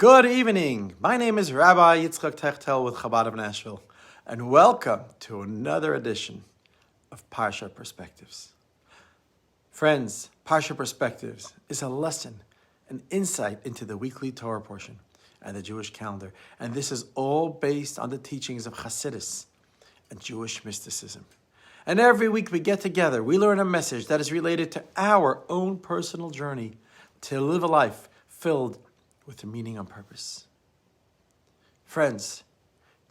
Good evening. My name is Rabbi Yitzchok Tiechtel with Chabad of Nashville, and welcome to another edition of Parsha Perspectives. Friends, Parsha Perspectives is a lesson, an insight into the weekly Torah portion and the Jewish calendar, and this is all based on the teachings of Chassidus and Jewish mysticism. And every week we get together, we learn a message that is related to our own personal journey to live a life filled with a meaning and purpose. Friends,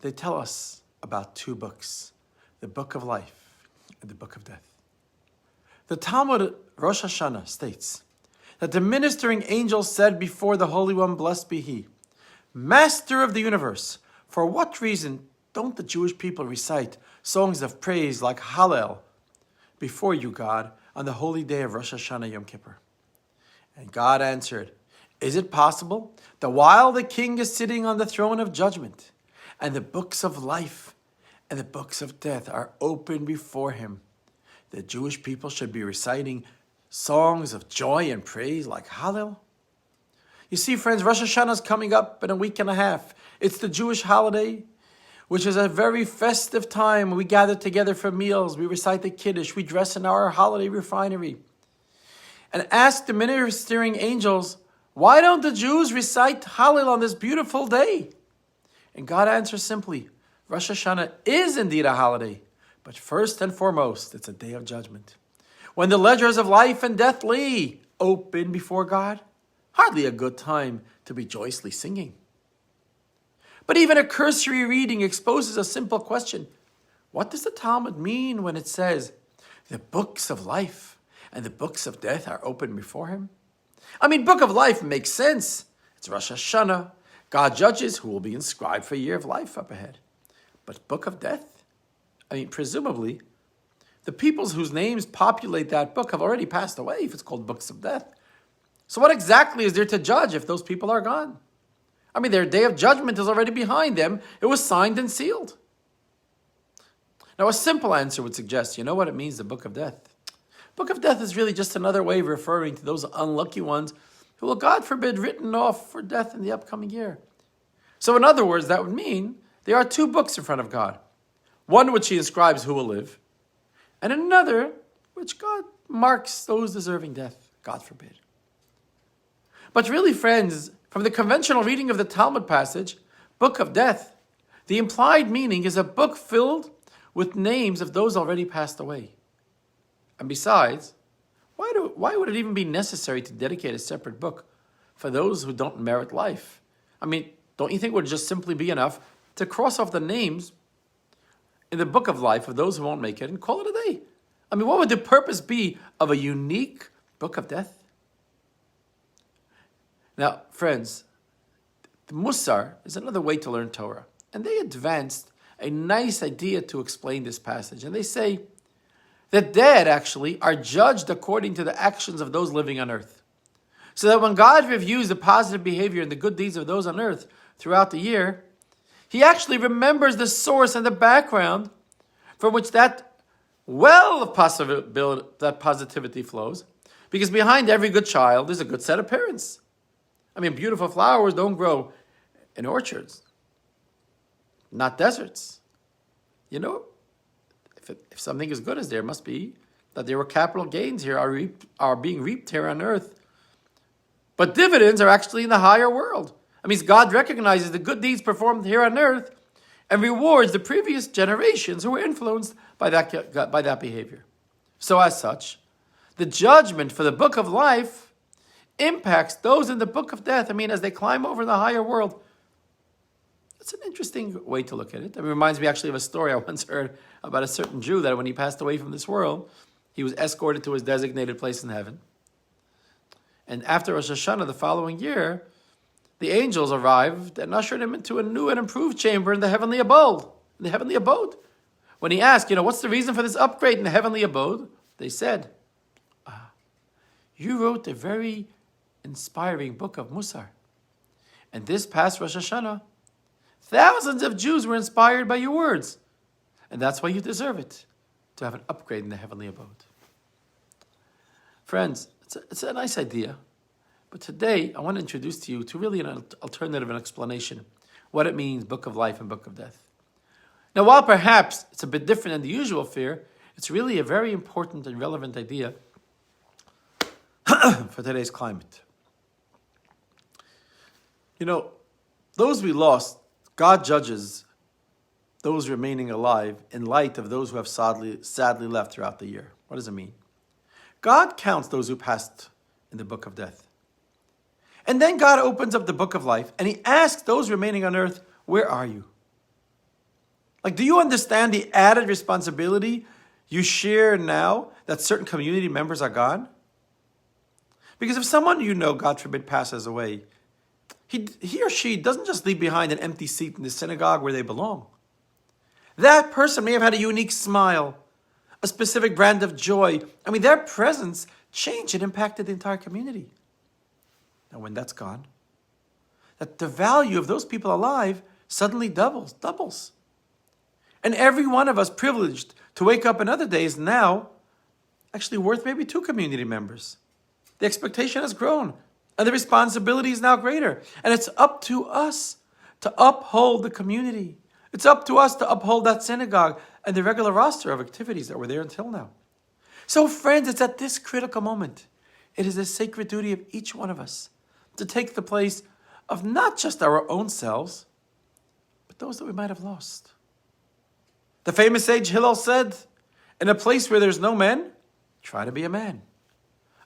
they tell us about two books, the Book of Life and the Book of Death. The Talmud Rosh Hashanah states that the ministering angel said before the Holy One, blessed be He, Master of the universe, for what reason don't the Jewish people recite songs of praise like Hallel before you, God, on the holy day of Rosh Hashanah Yom Kippur? And God answered, is it possible that while the king is sitting on the throne of judgment and the books of life and the books of death are open before him, the Jewish people should be reciting songs of joy and praise like Hallel? You see, friends, Rosh Hashanah is coming up in a week and a half. It's the Jewish holiday, which is a very festive time. We gather together for meals. We recite the Kiddush. We dress in our holiday refinery. And ask the ministering angels, why don't the Jews recite Hallel on this beautiful day? And God answers simply, Rosh Hashanah is indeed a holiday, but first and foremost, it's a day of judgment. When the ledgers of life and death lay open before God, hardly a good time to be joyously singing. But even a cursory reading exposes a simple question. What does the Talmud mean when it says, the books of life and the books of death are open before him? I mean, Book of Life makes sense. It's Rosh Hashanah. God judges who will be inscribed for a year of life up ahead. But Book of Death? I mean, presumably, the peoples whose names populate that book have already passed away if it's called Books of Death. So what exactly is there to judge if those people are gone? I mean, their day of judgment is already behind them. It was signed and sealed. Now, a simple answer would suggest, you know what it means, the Book of Death? Book of Death is really just another way of referring to those unlucky ones who will, God forbid, written off for death in the upcoming year. So in other words, that would mean there are two books in front of God. One which he inscribes who will live, and another which God marks those deserving death, God forbid. But really, friends, from the conventional reading of the Talmud passage, Book of Death, the implied meaning is a book filled with names of those already passed away. And besides, why would it even be necessary to dedicate a separate book for those who don't merit life? I mean, don't you think it would just simply be enough to cross off the names in the Book of Life of those who won't make it and call it a day? I mean, what would the purpose be of a unique Book of Death? Now, friends, the Musar is another way to learn Torah. And they advanced a nice idea to explain this passage. And they say, the dead, actually, are judged according to the actions of those living on earth. So that when God reviews the positive behavior and the good deeds of those on earth throughout the year, he actually remembers the source and the background from which that well of possibility, that positivity flows. Because behind every good child is a good set of parents. I mean, beautiful flowers don't grow in orchards, not deserts. You know, if something is good as there must be, that there were capital gains here are being reaped here on earth. But dividends are actually in the higher world. I mean, God recognizes the good deeds performed here on earth and rewards the previous generations who were influenced by that behavior. So as such, the judgment for the Book of Life impacts those in the Book of Death. I mean, as they climb over in the higher world. It's an interesting way to look at it. It reminds me actually of a story I once heard about a certain Jew that when he passed away from this world, he was escorted to his designated place in heaven. And after Rosh Hashanah the following year, the angels arrived and ushered him into a new and improved chamber in the heavenly abode. When he asked, what's the reason for this upgrade in the heavenly abode? They said, you wrote a very inspiring book of Musar. And this past Rosh Hashanah, thousands of Jews were inspired by your words. And that's why you deserve it, to have an upgrade in the heavenly abode. Friends, it's a nice idea. But today, I want to introduce to you to really an alternative and explanation, what it means, book of life and book of death. Now, while perhaps it's a bit different than the usual fear, it's really a very important and relevant idea for today's climate. You know, those we lost, God judges those remaining alive in light of those who have sadly left throughout the year. What does it mean? God counts those who passed in the book of death. And then God opens up the book of life and he asks those remaining on earth, where are you? Like, do you understand the added responsibility you share now that certain community members are gone? Because if someone you know, God forbid, passes away, he or she doesn't just leave behind an empty seat in the synagogue where they belong. That person may have had a unique smile, a specific brand of joy. I mean, their presence changed and impacted the entire community. Now, when that's gone, that the value of those people alive suddenly doubles. And every one of us privileged to wake up in other days now actually worth maybe 2 community members. The expectation has grown and the responsibility is now greater. And it's up to us to uphold the community. It's up to us to uphold that synagogue and the regular roster of activities that were there until now. So friends, it's at this critical moment. It is a sacred duty of each one of us to take the place of not just our own selves, but those that we might have lost. The famous sage Hillel said, in a place where there's no men, try to be a man.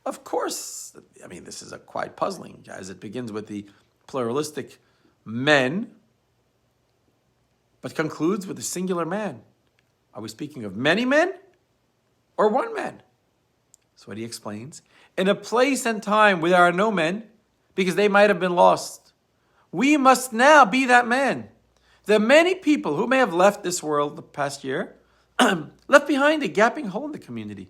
Of course, I mean, this is quite puzzling as it begins with the pluralistic men, but concludes with a singular man. Are we speaking of many men or one man? So what he explains, in a place and time where there are no men, because they might have been lost, we must now be that man. The many people who may have left this world the past year, left behind a gaping hole in the community.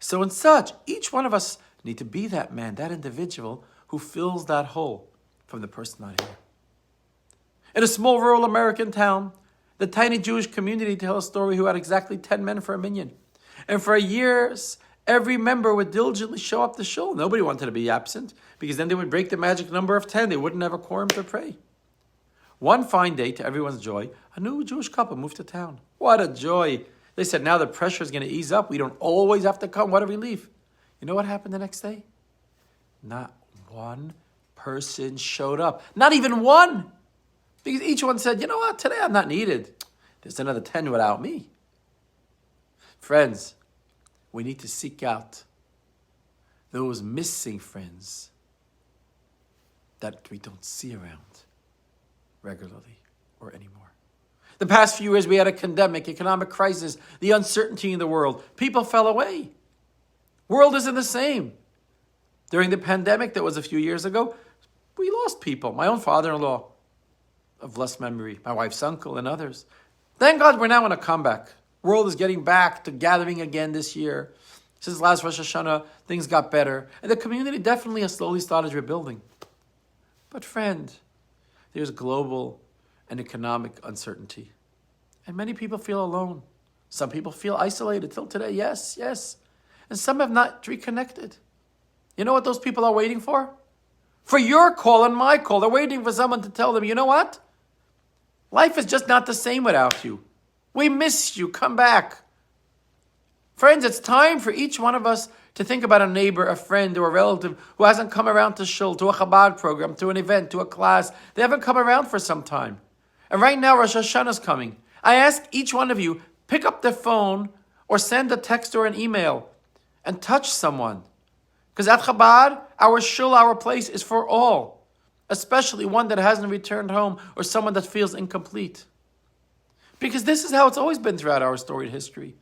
So in such, each one of us need to be that man, that individual who fills that hole from the person not here. In a small rural American town, the tiny Jewish community tells a story who had exactly 10 men for a minyan. And for years, every member would diligently show up to shul. Nobody wanted to be absent because then they would break the magic number of 10. They wouldn't have a quorum to pray. One fine day, to everyone's joy, a new Jewish couple moved to town. What a joy. They said, now the pressure is going to ease up. We don't always have to come. What a relief. You know what happened the next day? Not one person showed up. Not even one. Because each one said, you know what, today I'm not needed. There's another 10 without me. Friends, we need to seek out those missing friends that we don't see around regularly or anymore. The past few years, we had a pandemic, economic crisis, the uncertainty in the world. People fell away. World isn't the same. During the pandemic that was a few years ago, we lost people. My own father-in-law of blessed memory, my wife's uncle and others. Thank God we're now on a comeback. World is getting back to gathering again this year. Since last Rosh Hashanah, things got better. And the community definitely has slowly started rebuilding. But friend, there's global and economic uncertainty. And many people feel alone. Some people feel isolated till today. Yes. And some have not reconnected. You know what those people are waiting for? For your call and my call. They're waiting for someone to tell them, you know what? Life is just not the same without you. We miss you. Come back. Friends, it's time for each one of us to think about a neighbor, a friend, or a relative who hasn't come around to shul, to a Chabad program, to an event, to a class. They haven't come around for some time. And right now, Rosh Hashanah is coming. I ask each one of you, pick up the phone or send a text or an email and touch someone. Because at Chabad, our shul, our place is for all, especially one that hasn't returned home or someone that feels incomplete. Because this is how it's always been throughout our storied history.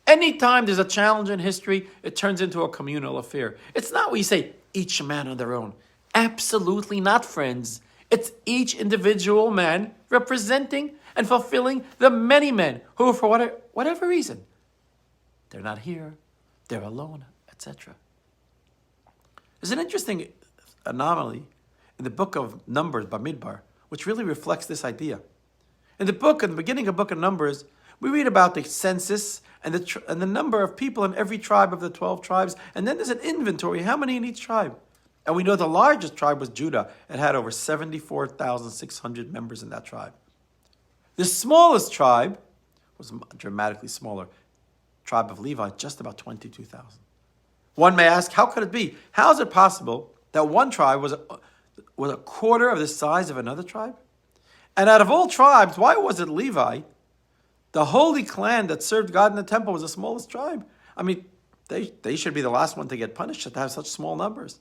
Anytime there's a challenge in history, it turns into a communal affair. It's not what you say, each man on their own. Absolutely not, friends. It's each individual man representing and fulfilling the many men who, for whatever reason, they're not here, they're alone, etc. There's an interesting anomaly in the book of Numbers, Bamidbar, which really reflects this idea. In the beginning of the book of Numbers, we read about the census and the number of people in every tribe of the 12 tribes, and then there's an inventory, how many in each tribe. And we know the largest tribe was Judah. It had over 74,600 members in that tribe. The smallest tribe was dramatically smaller. Tribe of Levi, just about 22,000. One may ask, how could it be? How is it possible that one tribe was a quarter of the size of another tribe? And out of all tribes, why was it Levi, the holy clan that served God in the temple, was the smallest tribe? I mean, they should be the last one to get punished to have such small numbers.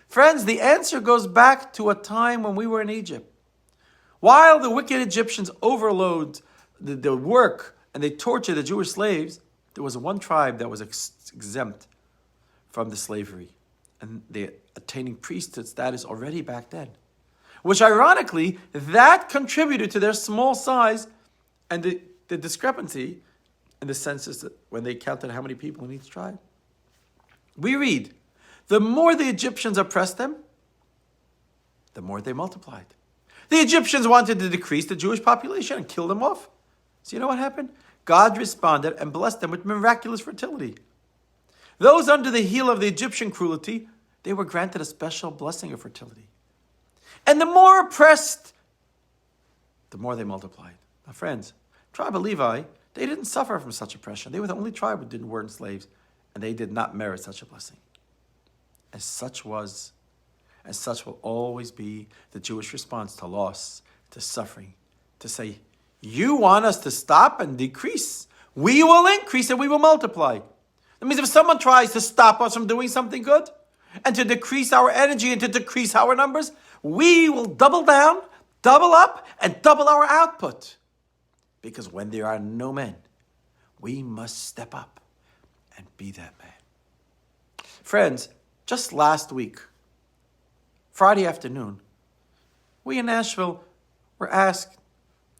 Friends, the answer goes back to a time when we were in Egypt. While the wicked Egyptians overload the work and they tortured the Jewish slaves, there was one tribe that was exempt from the slavery and the attaining priesthood status already back then. Which ironically, that contributed to their small size and the discrepancy in the census when they counted how many people in each tribe. We read, the more the Egyptians oppressed them, the more they multiplied. The Egyptians wanted to decrease the Jewish population and kill them off. So you know what happened? God responded and blessed them with miraculous fertility. Those under the heel of the Egyptian cruelty, they were granted a special blessing of fertility. And the more oppressed, the more they multiplied. Now friends, tribe of Levi, they didn't suffer from such oppression. They were the only tribe who weren't slaves, and they did not merit such a blessing. As such will always be the Jewish response to loss, to suffering, to say, you want us to stop and decrease. We will increase and we will multiply. That means if someone tries to stop us from doing something good and to decrease our energy and to decrease our numbers, we will double down, double up, and double our output. Because when there are no men, we must step up and be that man. Friends, just last week, Friday afternoon, we in Nashville were asked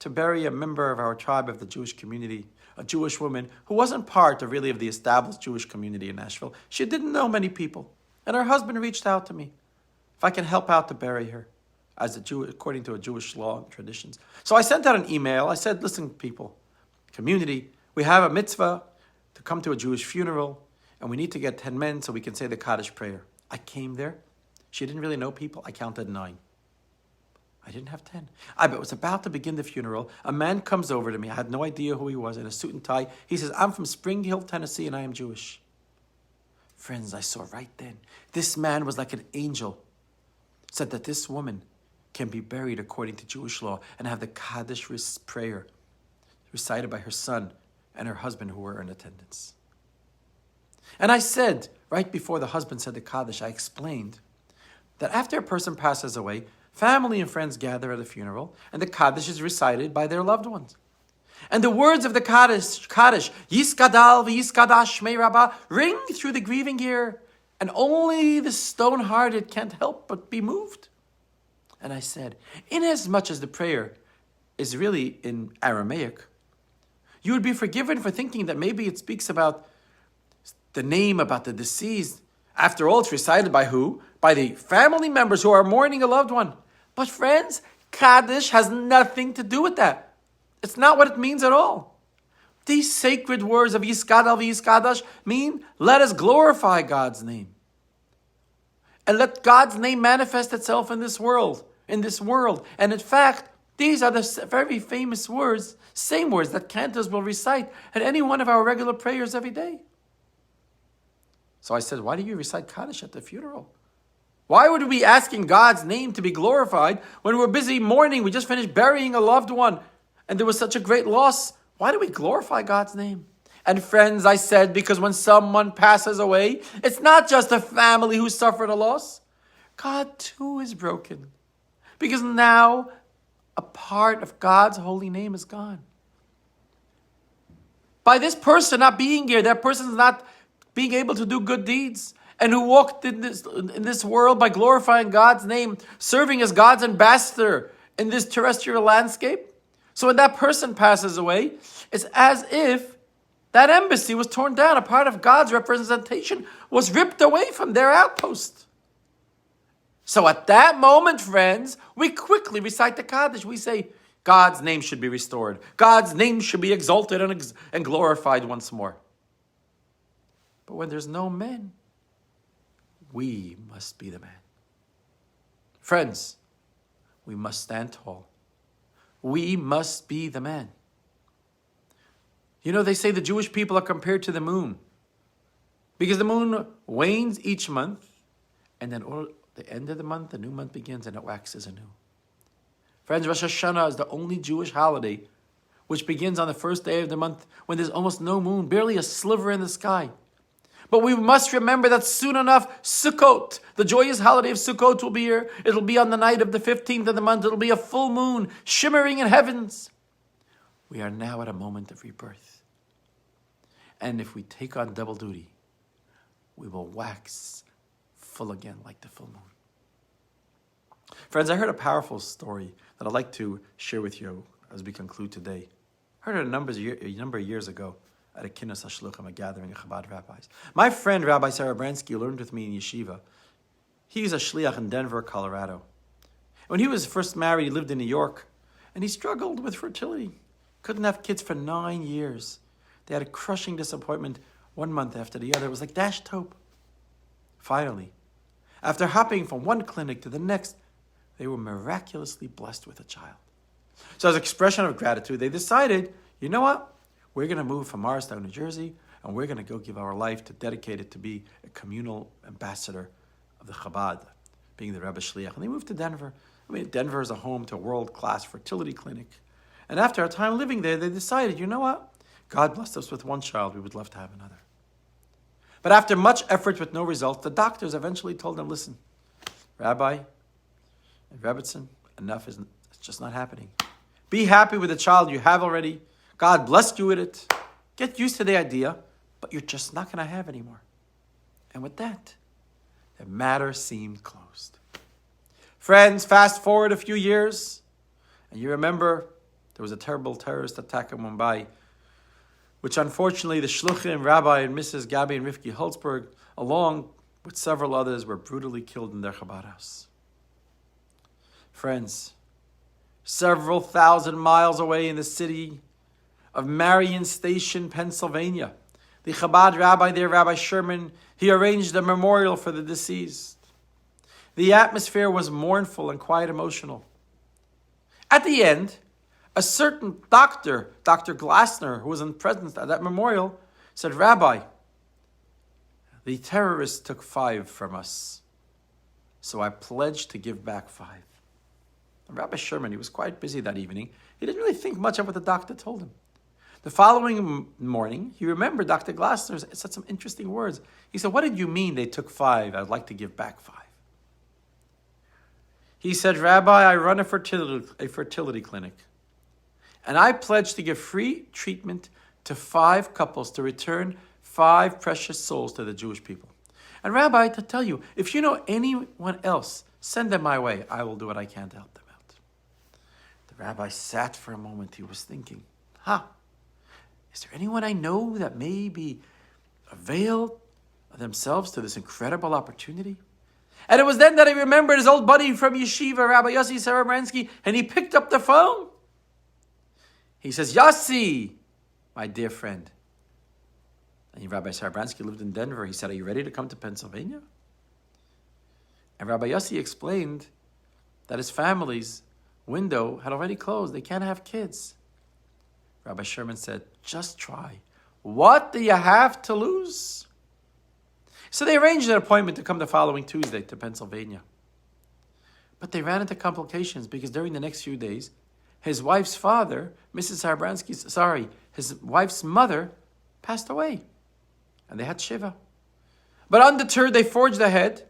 to bury a member of our tribe of the Jewish community, a Jewish woman who wasn't part of the established Jewish community in Nashville. She didn't know many people. And her husband reached out to me if I can help out to bury her according to a Jewish law and traditions. So I sent out an email. I said, listen, people, community, we have a mitzvah to come to a Jewish funeral, and we need to get 10 men so we can say the Kaddish prayer. I came there. She didn't really know people. I counted 9. I didn't have 10. I was about to begin the funeral. A man comes over to me. I had no idea who he was, in a suit and tie. He says, I'm from Spring Hill, Tennessee, and I am Jewish. Friends, I saw right then, this man was like an angel. Said that this woman can be buried according to Jewish law and have the Kaddish prayer recited by her son and her husband who were in attendance. And I said, right before the husband said the Kaddish, I explained that after a person passes away, family and friends gather at a funeral, and the Kaddish is recited by their loved ones. And the words of the Kaddish, Yiskadal v'yiskadash Shmei Rabbah, ring through the grieving ear, and only the stone-hearted can't help but be moved. And I said, inasmuch as the prayer is really in Aramaic, you would be forgiven for thinking that maybe it speaks about the name, about the deceased. After all, it's recited by who? By the family members who are mourning a loved one. But friends, Kaddish has nothing to do with that. It's not what it means at all. These sacred words of Yiskadal v'Yiskadash mean, let us glorify God's name. And let God's name manifest itself in this world. And in fact, these are the very famous words, same words that cantors will recite at any one of our regular prayers every day. So I said, why do you recite Kaddish at the funeral? Why would we be asking God's name to be glorified when we're busy mourning? We just finished burying a loved one and there was such a great loss. Why do we glorify God's name? And friends, I said, because when someone passes away, it's not just a family who suffered a loss. God too is broken. Because now a part of God's holy name is gone. By this person not being here, that person's not being able to do good deeds, and who walked in this world by glorifying God's name, serving as God's ambassador in this terrestrial landscape. So when that person passes away, it's as if that embassy was torn down. A part of God's representation was ripped away from their outpost. So at that moment, friends, we quickly recite the Kaddish. We say, God's name should be restored. God's name should be exalted and glorified once more. But when there's no men, we must be the man. Friends, we must stand tall. We must be the man. You know, they say the Jewish people are compared to the moon because the moon wanes each month, and then at the end of the month, the new month begins and it waxes anew. Friends, Rosh Hashanah is the only Jewish holiday which begins on the first day of the month when there's almost no moon, barely a sliver in the sky. But we must remember that soon enough, Sukkot, the joyous holiday of Sukkot, will be here. It'll be on the night of the 15th of the month. It'll be a full moon shimmering in heavens. We are now at a moment of rebirth. And if we take on double duty, we will wax full again like the full moon. Friends, I heard a powerful story that I'd like to share with you as we conclude today. I heard it a number of years ago at a Kinus HaShluchim, a gathering of Chabad rabbis. My friend, Rabbi Sarah Bransky, who learned with me in yeshiva, he's a shliach in Denver, Colorado. When he was first married, he lived in New York, and he struggled with fertility. Couldn't have kids for 9 years. They had a crushing disappointment one month after the other. It was like dashed hope. Finally, after hopping from one clinic to the next, they were miraculously blessed with a child. So as an expression of gratitude, they decided, you know what? We're going to move from Morristown, New Jersey, and we're going to go give our life to dedicate it to be a communal ambassador of the Chabad, being the Rebbe Shliach. And they moved to Denver. I mean, Denver is a home to a world-class fertility clinic. And after a time living there, they decided, you know what? God blessed us with one child. We would love to have another. But after much effort with no results, the doctors eventually told them, listen, Rabbi and Rebbetzin, enough is it's just not happening. Be happy with the child you have already. God blessed you with it. Get used to the idea, but you're just not going to have anymore. And with that, the matter seemed closed. Friends, fast forward a few years, and you remember there was a terrible terrorist attack in Mumbai, which unfortunately the Shluchim, Rabbi and Mrs. Gabi and Rifki Holzberg, along with several others, were brutally killed in their Chabad house. Friends, several thousand miles away in the city of Marion Station, Pennsylvania, the Chabad rabbi there, Rabbi Sherman, he arranged a memorial for the deceased. The atmosphere was mournful and quite emotional. At the end, a certain doctor, Dr. Glassner, who was in presence at that memorial, said, Rabbi, the terrorists took 5 from us, so I pledged to give back 5. And Rabbi Sherman, he was quite busy that evening. He didn't really think much of what the doctor told him. The following morning, he remembered Dr. Glassner said some interesting words. He said, what did you mean they took 5? I'd like to give back 5. He said, Rabbi, I run a fertility clinic, and I pledge to give free treatment to 5 couples to return 5 precious souls to the Jewish people. And Rabbi, to tell you, if you know anyone else, send them my way. I will do what I can to help them out. The rabbi sat for a moment. He was thinking, is there anyone I know that may be availed themselves to this incredible opportunity? And it was then that he remembered his old buddy from yeshiva, Rabbi Yossi Sarabransky, and he picked up the phone. He says, Yossi, my dear friend. And Rabbi Sarabransky lived in Denver. He said, are you ready to come to Pennsylvania? And Rabbi Yossi explained that his family's window had already closed. They can't have kids. Rabbi Sherman said, just try. What do you have to lose? So they arranged an appointment to come the following Tuesday to Pennsylvania. But they ran into complications because during the next few days, his wife's father, his wife's mother passed away. And they had Shiva. But undeterred, they forged ahead.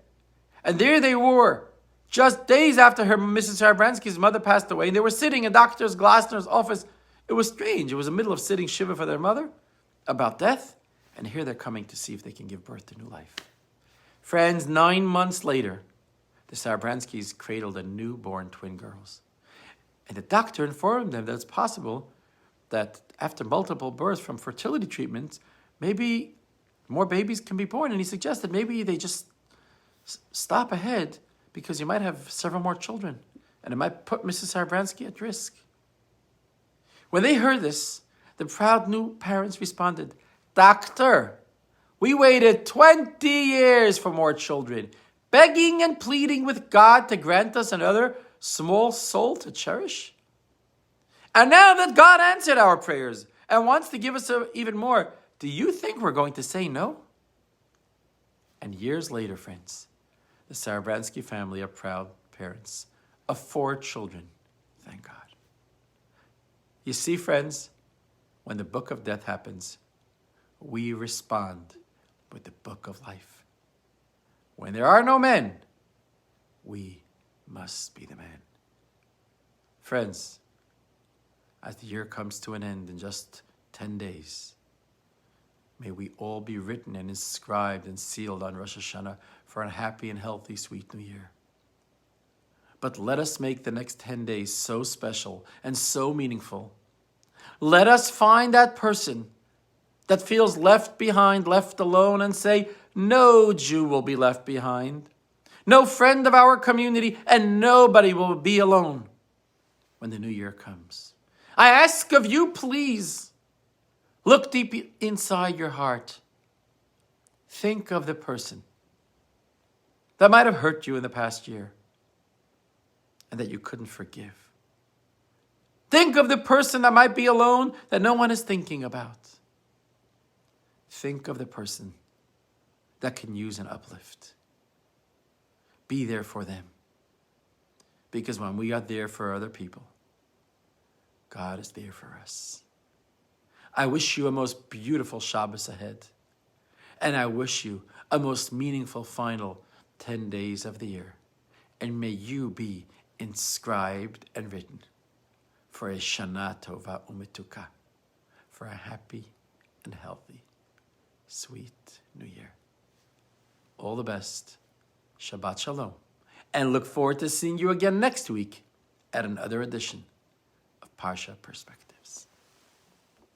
And there they were, just days after Mrs. Sarabransky's mother passed away. And they were sitting in Dr. Glassner's office. It was strange. It was the middle of sitting Shiva for their mother about death. And here they're coming to see if they can give birth to new life. Friends, 9 months later, the Sarabranskys cradled a newborn twin girls. And the doctor informed them that it's possible that after multiple births from fertility treatments, maybe more babies can be born. And he suggested maybe they just stop ahead because you might have several more children. And it might put Mrs. Sarabransky at risk. When they heard this, the proud new parents responded, Doctor, We waited 20 years for more children, begging and pleading with God to grant us another small soul to cherish. And now that God answered our prayers and wants to give us even more, do you think we're going to say no? And years later, friends, the Sarabransky family are proud parents of 4 children. Thank God. You see, friends, when the book of death happens, we respond with the book of life. When there are no men, we must be the man. Friends, as the year comes to an end in just 10 days, may we all be written and inscribed and sealed on Rosh Hashanah for a happy and healthy, sweet new year. But let us make the next 10 days so special and so meaningful. Let us find that person that feels left behind, left alone, and say, no Jew will be left behind. No friend of our community, and nobody will be alone when the new year comes. I ask of you, please, look deep inside your heart. Think of the person that might have hurt you in the past year and that you couldn't forgive. Think of the person that might be alone that no one is thinking about. Think of the person that can use an uplift. Be there for them. Because when we are there for other people, God is there for us. I wish you a most beautiful Shabbos ahead. And I wish you a most meaningful final 10 days of the year. And may you be inscribed and written for a Shana Tova Umetuka, for a happy and healthy, sweet new year. All the best. Shabbat Shalom. And look forward to seeing you again next week at another edition of Parsha Perspectives.